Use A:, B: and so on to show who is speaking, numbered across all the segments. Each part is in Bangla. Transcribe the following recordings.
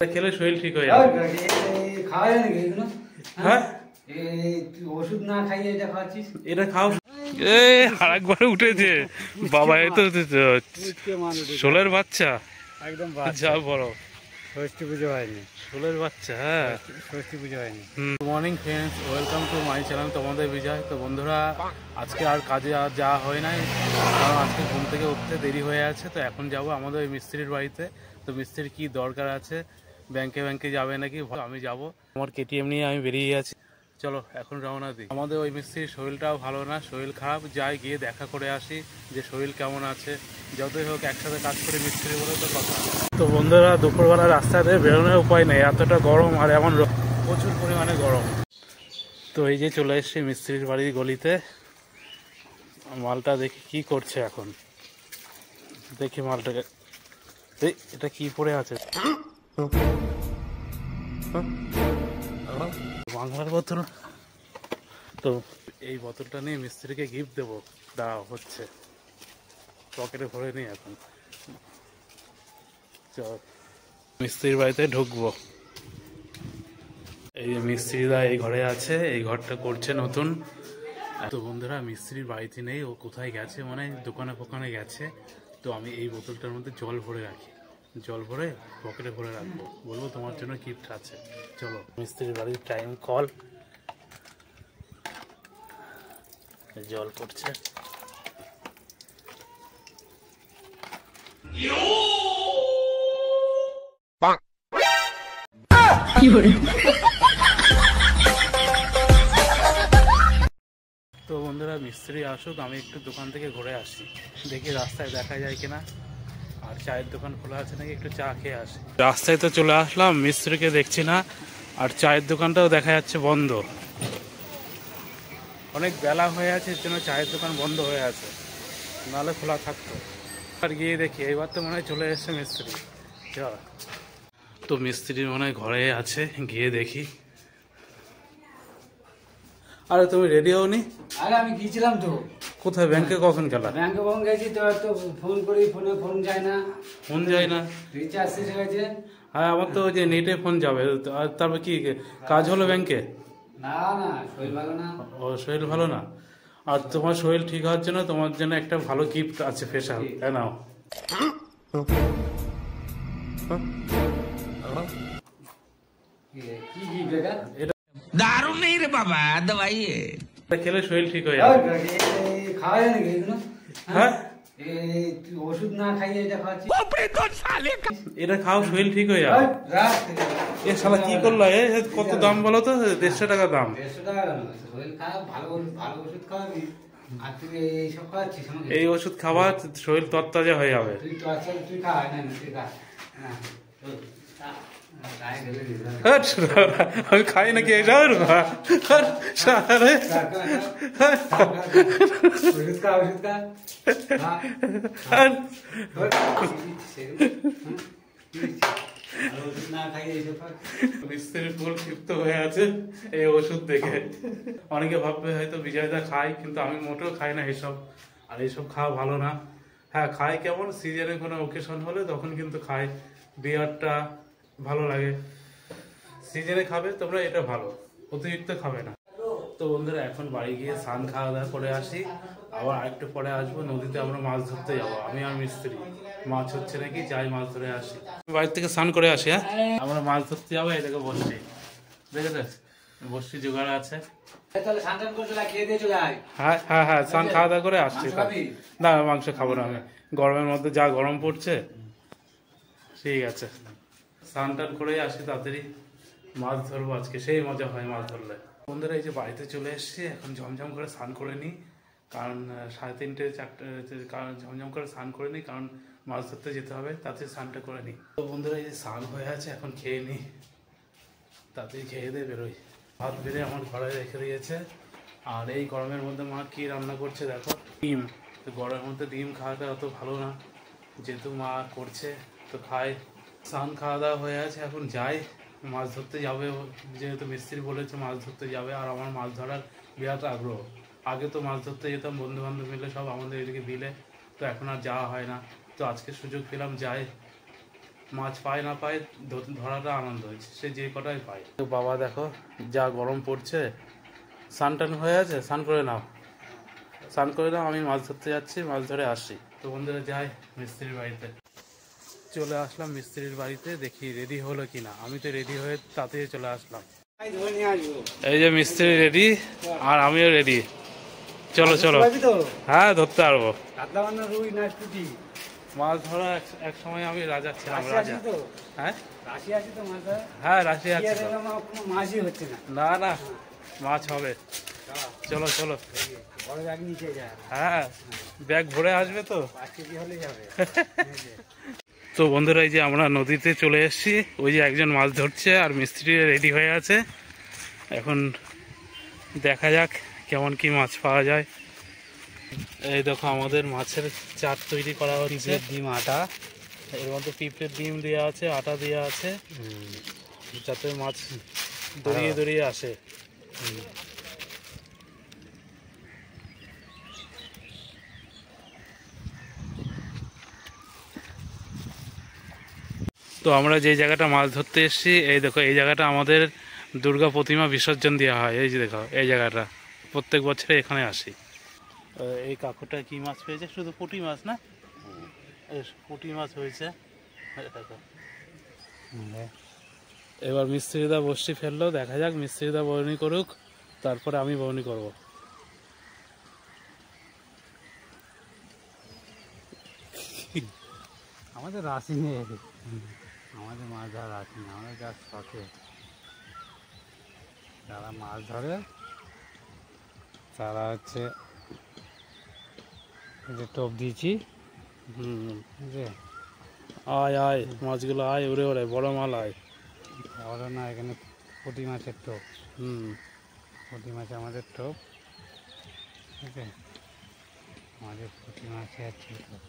A: খেলে শরীর ঠিক হয়ে যাবে।
B: খাওয়া যায় নাকি এগুলো?
A: হ্যাঁ,
B: ওষুধ না খাইয়ে এটা খাওয়াচ্ছিস?
A: এটা খাও। আরেকবার উঠেছে বাবা, এই তো ষোলের বাচ্চা,
B: একদম
A: যা বড়
B: ষষ্ঠী পুজো হয়নি,
A: ষোলের বাচ্চা। হ্যাঁ,
B: ষষ্ঠী পুজো হয়নি।
A: Morning friends, welcome to my channel, তোমাদের বিজয়। তো বন্ধুরা, আজকে আর কাজে যাওয়া হয় নাই, কারণ আজকে ঘুম থেকে উঠতে দেরি হয়ে আছে। তো এখন যাব আমাদের ওই মিস্ত্রির বাড়িতে। তো মিস্ত্রির কি দরকার আছে, ব্যাংকে যাবে নাকি, আমি যাব। আমার কেটিএম নিয়ে আমি বেরিয়ে আছি। চলো এখন রওনা দিই। আমাদের ওই মিস্ত্রির শরীরটাও ভালো না, শরীর খারাপ। যাই গিয়ে দেখা করে আসি যে শরীর কেমন আছে। যতই হোক একসাথে কাজ করে মিস্ত্রি বলে তো কথা। তো বন্ধুরা, দুপুরবেলা রাস্তাতে বেরোনোর উপায় নেই, এতটা গরম আর এমন প্রচুর পরিমাণে গরম। তো এই যে চলে এসছি মিস্ত্রির বাড়ির গলিতে। মালটা দেখি কি করছে এখন, দেখি মালটাকে। এটা কি পড়ে আছে? বাংলার বোতল। তো এই বোতলটা নিয়ে মিস্ত্রিকে গিফট দেবো, দেওয়া হচ্ছে, পকেটে ভরে নিই এখন। চল মিস্ত্রির বাড়িতে ঢুকবো। এই যে মিস্ত্রিরা এই ঘরে আছে, এই ঘরটা করছে নতুন। তো বন্ধুরা, মিস্ত্রির বাড়িতে নেই, ও কোথায় গেছে, মানে দোকানে ফোকানে গেছে। তো আমি এই বোতলটার মধ্যে জল ভরে রাখি, জল ভরে পকেটে ভরে রাখবো, বলবো তোমার জন্য গিফট আছে। চলো, মিস্ত্রির বাড়ির টাইম কল, জল পড়ছে। তো বন্ধুরা, মিস্ত্রি আসুক, আমি একটু দোকান থেকে ঘুরে আসি, দেখি রাস্তায় দেখা যায় কিনা, আর চায়ের দোকান খোলা আছে নাকি, একটু চা খেয়ে আসি। রাস্তায় তো চলে আসলাম, মিস্ত্রিকে দেখছি না, আর চায়ের দোকানটাও দেখা যাচ্ছে বন্ধ। অনেক বেলা হয়ে আছে, এর জন্য চায়ের দোকান বন্ধ হয়ে আছে, নাহলে খোলা থাকতো। আর গিয়ে দেখি, এবার তো মনে হয় চলে এসছে মিস্ত্রি। তো মিস্ত্রি মনে হয় ঘরে আছে, গিয়ে দেখি। আরে তুমি রেডি হওনি?
B: আরে আমি গিয়েছিলাম তো।
A: কোথায়? ব্যাংকে কখন গেলা?
B: ব্যাংকে কখন গেছি তো, তো ফোন করি, ফোন যায় না।
A: ফোন যায় না?
B: রিচার্জ শেষ হয়ে গেছে।
A: হ্যাঁ, আমার তো ওই যে নেটে ফোন যাবে। আর তারপর কি কাজ হলো ব্যাংকে?
B: না না, শরীর ভালো না।
A: ও, শরীর ভালো না? আর তোমার শরীর ঠিক হওয়ার জন্য তোমার জন্য একটা ভালো গিফট আছে, স্পেশাল। তাই নাও।
B: কি কি বেটা?
A: এটা
C: दारू नहीं रे बाबा, दवाई है।
A: খেলে শরীর ঠিক হয়ে যাবে।
B: খাওয়া যায় নাকি এগুলো?
A: হ্যাঁ,
B: ওষুধ না খাইয়ে এটা খাওয়াচ্ছিস?
A: এটা খাও, শরীর ঠিক হয়ে যাবে। এ শালা কি করলো? কত দাম বলো তো? 150 টাকা দাম।
B: 150 টাকা কেন? শরীর খারাপ, ভালো ভালো ওষুধ খাওয়াবি। আর তুই এইসব খাওয়াচ্ছিস আমাকে?
A: এই ওষুধ খাওয়া, শরীর তরতাজা হয়ে যাবে।
B: তুই তো আচ্ছা, তুই খা না, তুই খা। হ্যাঁ,
A: আমি খাই নাকি এটা?
B: ওষুধ খা, ওষুধ খা। ওষুধ না খাইয়ে এইসব খা।
A: মিস্ত্রির ফুল ক্ষিপ্ত হয়ে আছে এই ওষুধ দেখে। অনেকে ভাববে হয়তো বিজয়দা খায়, কিন্তু আমি মোটেও খাই না এসব। আর এইসব খাওয়া ভালো না। হ্যাঁ, খাই কেমন সিজনে কোনো ওকেশন হলে তখন কিন্তু খাই। বিয়ারটা ভালো লাগে, সিজনে খাবে তোমরা, এটা ভালো, অতিরিক্ত খাবে না। তো বন্ধুরা, এখন বাড়ি গিয়ে স্নান খাওয়া দাওয়া করে আসি, আবার আরেকটু পরে আসবো। নদীতে আমরা মাছ ধরতে যাবো, আমি আর মিস্ত্রি। মাছ হচ্ছে নাকি, যাই মাছ ধরে আসি। বাড়ি থেকে স্নান করে আসি। হ্যাঁ, আমরা মাছ ধরতে যাবো। এই দেখো বসছি, দেখেছো বসছি, জোগাড় আছে।
B: তাহলে সান্তান করে চলে খেয়ে দিয়ে চলে আয়।
A: হ্যাঁ হ্যাঁ হ্যাঁ, স্নান খাওয়া দাওয়া করে আসছি।
B: মাংস খাবি?
A: না, মাংস খাবো না আমি, গরমের মধ্যে যা গরম পড়ছে। ঠিক আছে, স্নান টান করেই আসি তাড়াতাড়ি। মাছ ধরবো আজকে, সেই মজা হয় মাছ ধরলে। বন্ধুরা, এই যে বাড়িতে চলে এসেছি, এখন ঝমঝম করে স্নান করে নিই, কারণ 3:30 4টা, কারণ ঝমঝম করে স্নান করে নিই, কারণ মাছ ধরতে যেতে হবে, তাতে স্নানটা করে নিই। তো বন্ধুরা, এই যে স্নান হয়ে আছে, এখন খেয়ে নিই, তাতেই খেয়ে দিয়ে বেরোই। ভাত বেড়ে আমার ঘরে রেখে দিয়েছে। আর এই গরমের মধ্যে মা কি রান্না করছে দেখো, ডিম। তো গরমের মধ্যে ডিম খাওয়াটা অত ভালো না, যেহেতু মা করছে তো খাই। স্নান খাওয়া দাওয়া হয়ে আছে, এখন যাই, মাছ ধরতে যাবে, যেহেতু মিস্ত্রি বলেছে মাছ ধরতে যাবে। আর আমার মাছ ধরার বিরাট আগ্রহ। আগে তো মাছ ধরতে যেতাম বন্ধু বান্ধব মিলে সব আমাদের এদিকে বিলে, তো এখন আর যাওয়া হয় না। তো আজকে সুযোগ পেলাম, যাই, মাছ পায় না পায় ধরাটা আনন্দ হয়েছে, সে যে কটাই পায়। তো বাবা দেখো যা গরম পড়ছে, স্নান টান হয়ে আছে, স্নান করে নাও, স্নান করে নাও, আমি মাছ ধরতে যাচ্ছি, মাছ ধরে আসি। তো বন্ধুরা যাই মিস্ত্রির বাড়িতে। চলে আসলাম মিস্ত্রির বাড়িতে, দেখি রেডি হলো কিনা। আমি তো রেডি হয়ে তাড়াতাড়ি চলে আসলাম। এই যে মিস্ত্রি রেডি আর আমিও রেডি। চলো চলো। হ্যাঁ ধরতে পারবো। মাছ ধরা এক সময় আমি রাজা ছিলাম, রাজা। হ্যাঁ হ্যাঁ রাশি আছে, না না মাছ হবে। চলো চলো। হ্যাঁ ব্যাগ ভরে আসবে তো। তো বন্ধুরা এই যে আমরা নদীতে চলে এসেছি, ওই যে একজন মাছ ধরছে আর মিস্ত্রি রেডি হয়ে আছে। এখন দেখা যাক কেমন কি মাছ পাওয়া যায়। এই দেখো আমাদের মাছের চাট তৈরি করা হচ্ছে।
B: ডিম আটা,
A: এর মধ্যে পিঁপড়ের ডিম দেওয়া আছে, আটা দেওয়া আছে, যাতে মাছ দড়িয়ে দড়িয়ে আসে। তো আমরা যে জায়গাটা মাছ ধরতে এসেছি, এই দেখো এই জায়গাটা আমাদের দুর্গা প্রতিমা বিসর্জন দেওয়া হয়। এই যে দেখো এই জায়গাটা, প্রত্যেক বছরে এখানে আসি। এই কাকুটা কি মাছ পেয়েছে? শুধু পুঁটি মাছ না, পুঁটি মাছ হয়েছে। এবার মিস্ত্রিদা বসছি ফেললো, দেখা যাক মিস্ত্রিদা বরণি করুক, তারপরে আমি বরণি করব।
B: আমাদের রাশি নেই, আমাদের মাছ ধরা রাশি নেই, আমাদের যা শখে যারা মাছ ধরে তারা হচ্ছে যে টোপ দিয়েছি।
A: আয় আয় মাছগুলো আয়, উড়ে ওড়ে বড় মাল আয়।
B: বড় না, এখানে পুঁটি মাছের টোপ। পুঁটি মাছ আমাদের টোপ, ঠিক আছে, আমাদের পুঁটি মাছে আছে টোপ।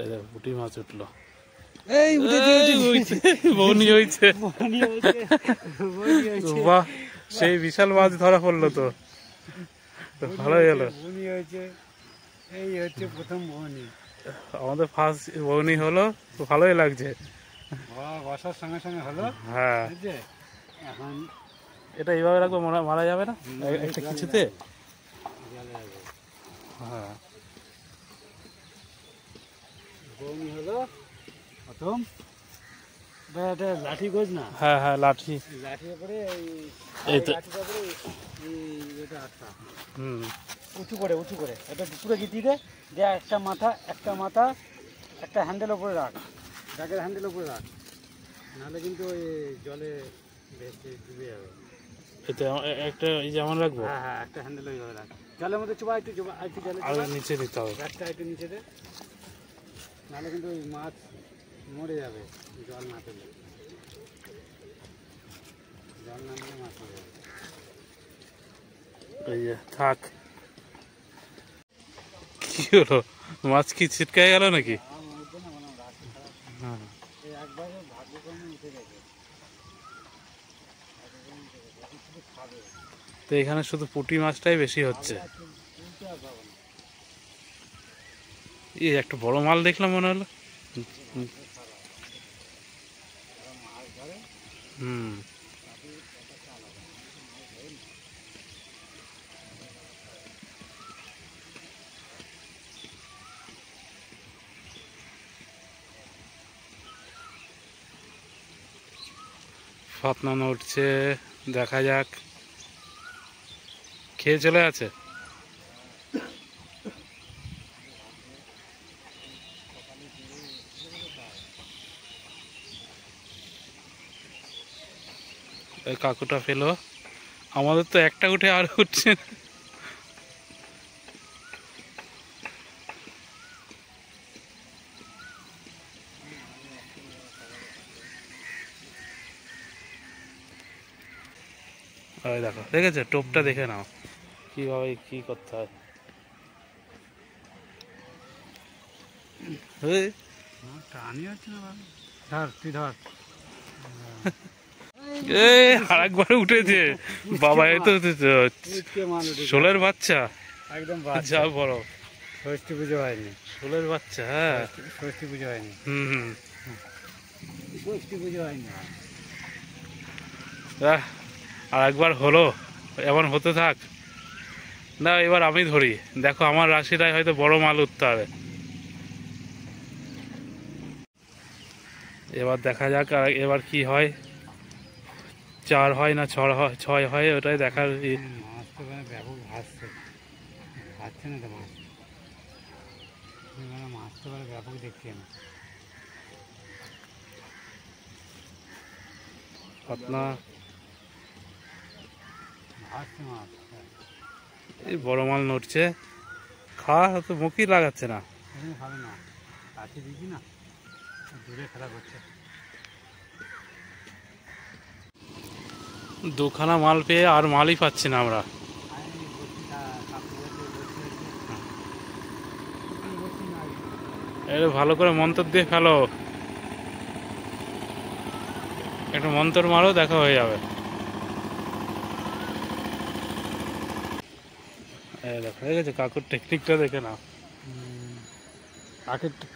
A: এই দেখো পুঁটি মাছ উঠলো,
B: এই
A: বউনি হয়েছে। বাহ, সেই বিশাল মাছ ধরা পড়লো তো, ভালোই হলো।
B: বউনি হয়েছে, এই হচ্ছে প্রথম বউনি।
A: আমাদের ফার্স্ট বউনি হলো, তো ভালোই লাগছে।
B: বসার সঙ্গে সঙ্গে হলো।
A: হ্যাঁ
B: এখন
A: এটা এইভাবে রাখবো, মারা যাবে না একটা কিছুতে। হ্যাঁ
B: বউনি হলো প্রথম। এটা লাঠি গোজ না?
A: হ্যাঁ হ্যাঁ লাঠি,
B: লাঠির উপরে
A: এই তো
B: এটা আটটা
A: উঁচু
B: উঁচু করে এটা পুরো গিটি দে, একটা মাথা একটা হ্যান্ডেল উপরে রাখ, ব্যাগের হ্যান্ডেল উপরে রাখ, নাহলে কিন্তু ওই জলে ভেসে ডুবে যাবে।
A: এতে একটা এই যে আমার রাখবো।
B: হ্যাঁ হ্যাঁ, একটা হ্যান্ডেল ওইভাবে রাখ, জলের মধ্যে চুবা, একটু জলে
A: আর নিচে দিতে হবে,
B: একটা একটু নিচে দে, নাহলে কিন্তু ওই মাছ মরে যাবে। জল না পেলে, জল না দিলে মাছ মরে যাবে।
A: এই যে থাক। কি হলো, মাছ কি ছিটকায় গেল নাকি? হ্যাঁ তো এখানে শুধু পুঁটি মাছটাই বেশি হচ্ছে। এই একটা বড় মাল দেখলাম মনে হলো। ফাতনা উঠছে, দেখা যাক। খেয়ে চলে আছে। এই কাকুটা ফেলো, আমাদের তো একটা উঠে আর উঠছে না। ওই দেখো, দেখেছো টোপটা, দেখে নাও কিভাবে কি করতে হয়।
B: টানি হচ্ছে না, ধর তুই ধর।
A: আরেকবার উঠেছে বাবা, এই তো শোলের বাচ্চা,
B: একদম
A: যা বড়।
B: ষষ্ঠী পুজো হয়নি,
A: ফুলের বাচ্চা, হ্যাঁ।
B: ষষ্ঠী পুজো হয়নি,
A: হুম।
B: ষষ্ঠী পুজো হয়নি।
A: আর একবার হলো, এমন হতে থাক। না, এবার আমি ধরি, দেখো আমার রাশিটাই হয়তো বড় মাল উঠতে হবে। এবার দেখা যাক আর এবার কি হয়, 4 হয় না 6 হয়, ওটাই দেখার।
B: মাছ তো মানে ব্যাপক ভাসছে, ভাসছে না তো মাছ, মানে মাছ তো মানে ব্যাপক দেখছি আমি।
A: আপনার
B: ভাসছে মাছ,
A: এই বড় মাল নড়ছে, খাওয়া তো মুখই লাগাচ্ছে না।
B: এখানে খাবে না, কাছে দিচ্ছি না, দূরে খেলা করছে।
A: দুখানা মাল পেয়ে আর মালই পাচ্ছি না আমরা। এটা ভালো করে মন্তর দিয়ে ফেলো, একটু মন্তর মারো, দেখা হয়ে যাবে। এই দেখো, হয়ে গেছে, কাকুর টেকনিকটা দেখে নাও।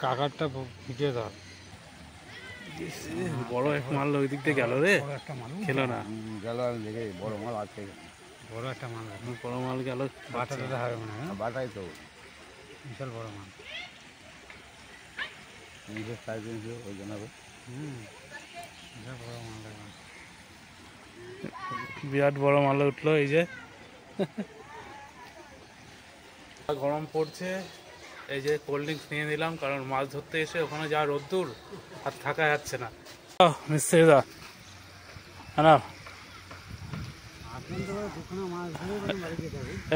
B: কাকারটা ভিডিও ধর,
A: বড় এক মাল ওই দিক দিয়ে গেল রে,
B: বড় একটা মাল
A: খেলো না।
B: গেল, আমি দেখে বড় মাল আছে, বড় একটা মাল আছে,
A: বড় মাল গেল,
B: বাটাটা হবে মনে হয়, বাটাই তো বিশাল বড় মাল, নিজের সাইজ ওই জন্য বিশাল বড় মাল লাগবে।
A: বিরাট বড় মাল উঠলো এই যে। গরম পড়ছে, এই যে কোল্ড ড্রিঙ্কস নিয়ে নিলাম, কারণ মাছ ধরতে এসে ওখানে যা রোদ্দুর আর থাকা যাচ্ছে না। মিস্ত্রি দা, হ্যাঁ,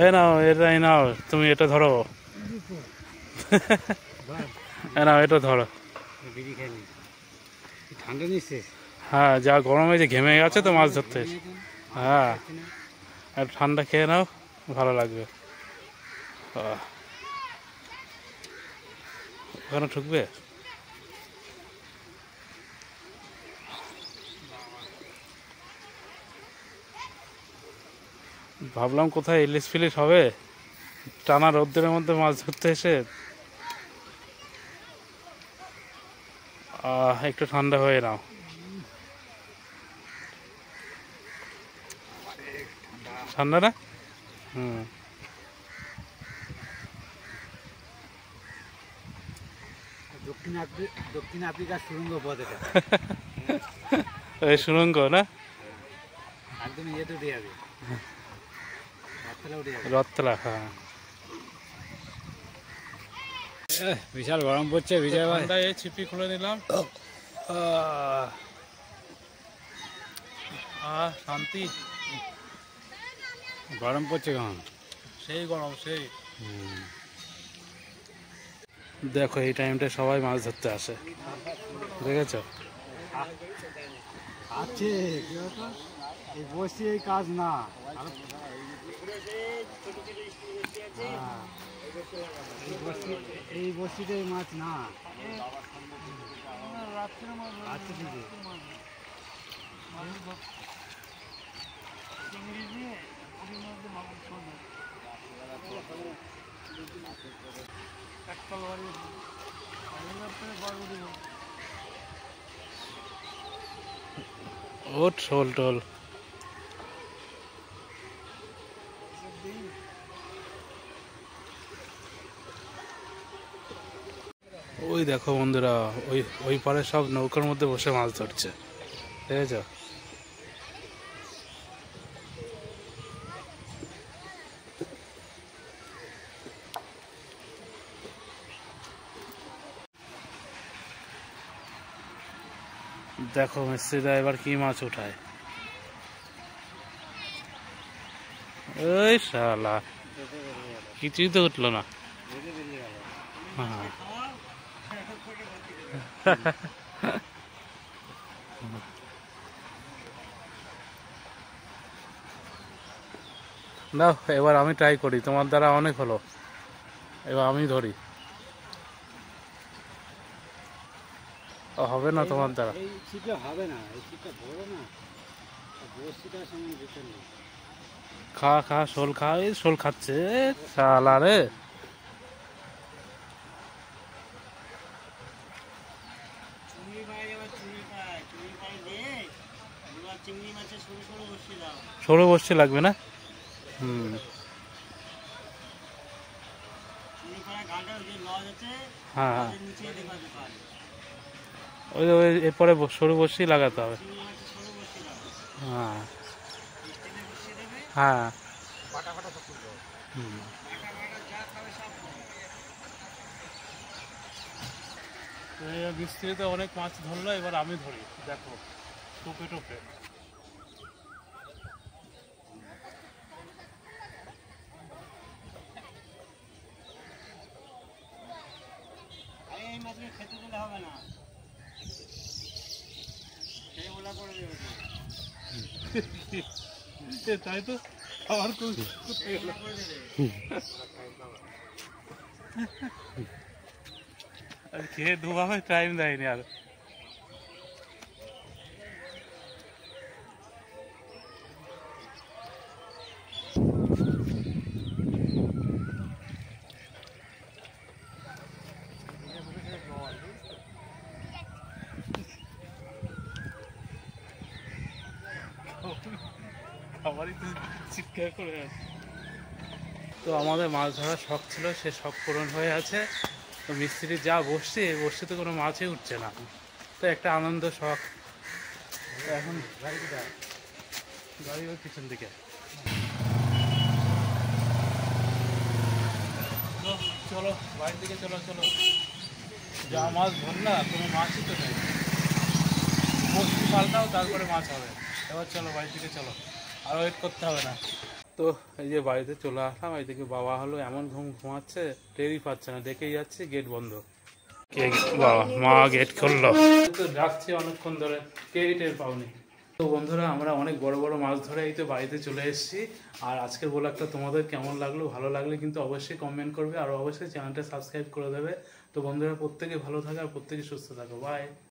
A: এই নাও, এটাই নাও, তুমি এটা ধরো, নাও এটা ধরো।
B: ঠান্ডা নিচ্ছিস?
A: হ্যাঁ, যা গরমে যে ঘেমে গেছে তো মাছ ধরতে এসে। হ্যাঁ, আর ঠান্ডা খেয়ে নাও, ভালো লাগবে। ওখানে ঠুকবে, ভাবলাম কোথায় ইলিশ ফিলিশ হবে, টানা রোদ্রের মধ্যে মাছ ধরতে এসে একটু ঠান্ডা হয়ে নাও। ঠান্ডা না? হুম।
B: দক্ষিণ আফ্রিকার সুরঙ্গ পথ এটা,
A: এই সুরঙ্গ না,
B: একদম ইয়েতে উঠে যাবে, রথতলা উঠে যাবে,
A: রথতলা। হ্যাঁ,
B: বিশাল গরম পড়ছে বিজয় ভাই।
A: ঠান্ডায় এই ছিপি খুলে নিলাম, শান্তি।
B: গরম পড়ছে কেমন?
A: সেই গরম, সেই। দেখো এই টাইমটা সবাই মাছ ধরতে আসে, দেখেছো?
B: আছে এই বসে এই কাজ না, এই বসিতে মাছ না, আছে দিদি
A: ওট শোল টোল। ওই দেখো বন্ধুরা, ওই ওই পারে সব নৌকার মধ্যে বসে মাছ ধরছে, দেখেছো? দেখো মিস্ত্রিরা এবার কি মাছ উঠায়। ওই শালা, কিছুই তো উঠলো না। হ্যাঁ, দাও এবার আমি ট্রাই করি, তোমার দ্বারা অনেক হলো, এবার আমি ধরি। হবে না তোমার দ্বারা,
B: এই ছিপটা হবে না, এই ছিপটা বড় না, বসিটার সঙ্গে ভিতর নেই।
A: খা খা, শোল খা, এই শোল খাচ্ছে শালা রে। সরু বসছে লাগবে না? হুম, হ্যাঁ হ্যাঁ, ওই ওই এরপরে সরু বসি লাগাতে হবে। হ্যাঁ হ্যাঁ, হুম। মিস্ত্রিতে অনেক মাছ ধরলো, এবার আমি ধরি, দেখো টোপে টোপে।
B: খেতে দিলে হবে না,
A: তাই তো আমার খেয়ে ধোয়াবে, টাইম দেয়নি আর। তো আমাদের মাছ ধরার শখ ছিল, সে শখ পূরণ হয়ে আছে। তো মিস্ত্রি যা বসছে, এই বসছে কোনো মাছই উঠছে না, তো একটা আনন্দ শখ। তো এখন গাড়ি ওই পিছন দিকে। তো চলো বাড়ির দিকে, চলো চলো, যা মাছ ধর না, কোনো মাছই তো নেই। বসি পাল্টাও, তারপরে মাছ হবে। এবার চলো বাড়ির দিকে চলো, আর ওয়েট করতে হবে না। তো এই যে বাড়িতে চলে আসলাম, এইদিকে বাবা হলো এমন ঘুমাচ্ছে, টেরই পাচ্ছে না, দেখেই যাচ্ছে গেট বন্ধ। কে বাবা, মা গেট খুললো, তো ডাকছে অনেকক্ষণ ধরে, কেউই টের পাওনি। তো বন্ধুরা, আমরা অনেক বড় বড় মাছ ধরে এই তো বাড়িতে চলে এসেছি। আর আজকের ব্লগটা তোমাদের কেমন লাগলো? ভালো লাগলে কিন্তু অবশ্যই কমেন্ট করবে, আর অবশ্যই চ্যানেলটা সাবস্ক্রাইব করে দেবে। তো বন্ধুরা, প্রত্যেকে ভালো থাকে আর প্রত্যেকে সুস্থ থাকো। বাই।